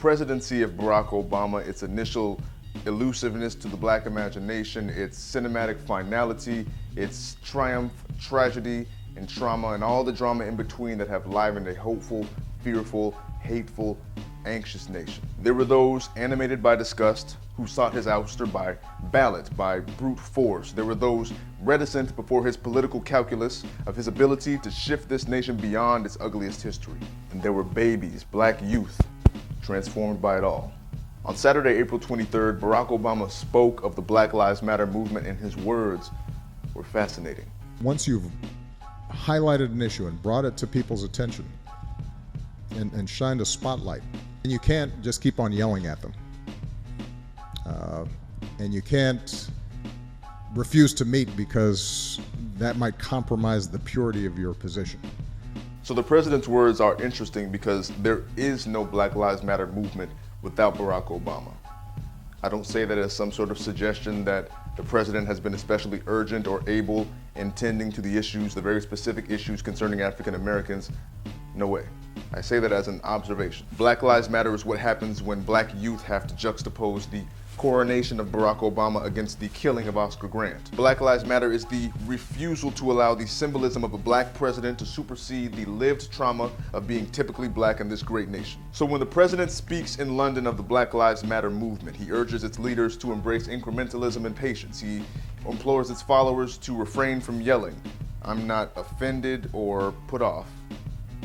presidency of Barack Obama, its initial elusiveness to the black imagination, its cinematic finality, its triumph, tragedy, and trauma, and all the drama in between that have livened a hopeful, fearful, hateful, anxious nation. There were those animated by disgust who sought his ouster by ballot, by brute force. There were those reticent before his political calculus of his ability to shift this nation beyond its ugliest history. And there were babies, black youth, transformed by it all. On Saturday, April 23rd, Barack Obama spoke of the Black Lives Matter movement, and his words were fascinating. Once you've highlighted an issue and brought it to people's attention and shined a spotlight, and you can't just keep on yelling at them. And you can't refuse to meet because that might compromise the purity of your position. So the president's words are interesting because there is no Black Lives Matter movement without Barack Obama. I don't say that as some sort of suggestion that the president has been especially urgent or able in tending to the issues, the very specific issues concerning African Americans. No way. I say that as an observation. Black Lives Matter is what happens when black youth have to juxtapose the coronation of Barack Obama against the killing of Oscar Grant. Black Lives Matter is the refusal to allow the symbolism of a black president to supersede the lived trauma of being typically black in this great nation. So when the president speaks in London of the Black Lives Matter movement, he urges its leaders to embrace incrementalism and patience. He implores its followers to refrain from yelling, "I'm not offended or put off.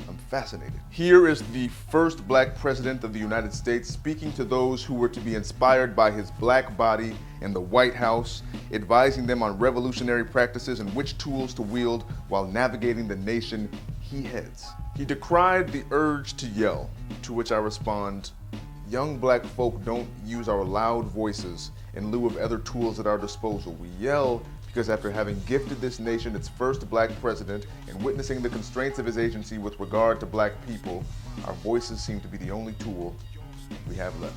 I'm fascinated." Here is the first black president of the United States speaking to those who were to be inspired by his black body in the White House, advising them on revolutionary practices and which tools to wield while navigating the nation he heads. He decried the urge to yell, to which I respond, young black folk don't use our loud voices in lieu of other tools at our disposal. We yell because after having gifted this nation its first black president and witnessing the constraints of his agency with regard to black people, our voices seem to be the only tool we have left.